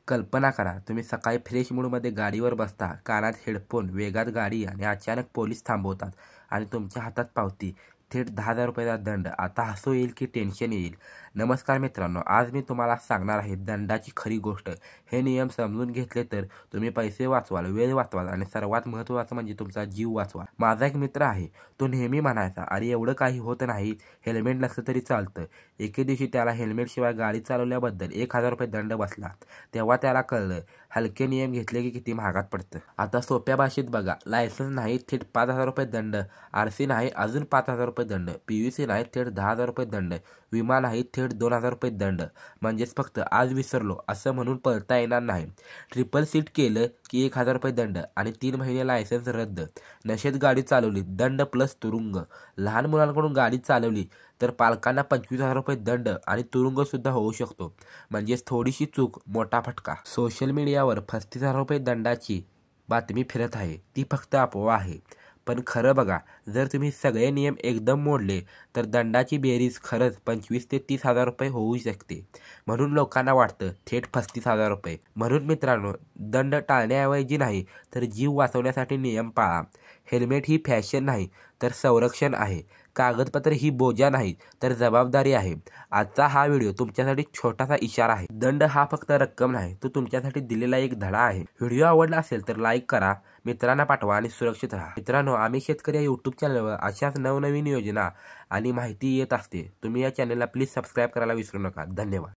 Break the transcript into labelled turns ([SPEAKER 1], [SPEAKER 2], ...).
[SPEAKER 1] कल्पना करा, तुम्ही सकाळी फ्रेश मूडमध्ये गाडीवर बसता, कानात हेडफोन, वेगात गाडी आणि अचानक पोलीस थांबवतात आणि तुमच्या हातात पावती, थेट 10,000 रुपयाचा दंड. आता हसू येईल की टेन्शन येईल? नमस्कार मित्रांनो, आज मी तुम्हाला सांगणार आहे दंडाची खरी गोष्ट. हे नियम समजून घेतले तर तुम्ही पैसे वाचवाल, वेळ वाचवाल आणि सर्वात महत्त्वाचं म्हणजे तुमचा जीव वाचवाल. माझा एक मित्र आहे, तो नेहमी म्हणायचा, अरे एवढं काही होत नाही, हेल्मेट नसलं तरी चालतं. एके दिवशी त्याला हेल्मेटशिवाय गाडी चालवल्याबद्दल 1,000 रुपये दंड बसला. तेव्हा त्याला कळलं, हलके नियम घेतले की किती महागात पडतं. आता सोप्या भाषेत बघा, लायसन्स नाही थेट 5,000 रुपये दंड, आरसी नाही अजून 5,000 रुपये दंड, पीयूसी नाही थेट 10,000 रुपये दंड, विमा नाही थेट 2,000 रुपये दंड. म्हणजेच फक्त आज विसरलो असं म्हणून पळता येणार नाही. ट्रिपल सीट केलं की 1,000 रुपये दंड आणि 3 महिने लायसन्स रद्द. नशेत गाडी चालवली, दंड प्लस तुरुंग. लहान मुलांकडून गाडी चालवली तर पालकांना 25,000 रुपये दंड आणि तुरुंग सुद्धा होऊ शकतो. म्हणजेच थोडीशी चूक, मोठा फटका. सोशल मीडियावर 35,000 रुपये दंडाची बातमी फिरत आहे, ती फक्त अफवा आहे. पण खरं बघा, जर तुम्ही सगळे नियम एकदम मोडले तर दंडाची बेरीज खरंच 25,000 ते 30,000 रुपये होऊ शकते. म्हणून लोकांना वाटतं थेट 35,000 रुपये. म्हणून मित्रांनो, दंड टाळण्याऐवजी नाही तर जीव वाचवण्यासाठी नियम पाळा. हेल्मेट ही फॅशन नाही तर संरक्षण आहे. कागदपत्र ही बोजा नाही तर जबाबदारी आहे. आजचा हा व्हिडिओ तुमच्यासाठी छोटासा इशारा आहे. दंड हा फक्त रक्कम नाही, तो तुमच्यासाठी दिलेला एक धडा आहे. व्हिडिओ आवडला असेल तर लाईक करा, मित्रांना पाठवा आणि सुरक्षित राहा. मित्रांनो, आम्ही शेतकरी या यूट्यूब चॅनलवर अशाच नवनवीन योजना आणि माहिती येत असते. तुम्ही या चॅनलला प्लीज सबस्क्राईब करायला विसरू नका. धन्यवाद.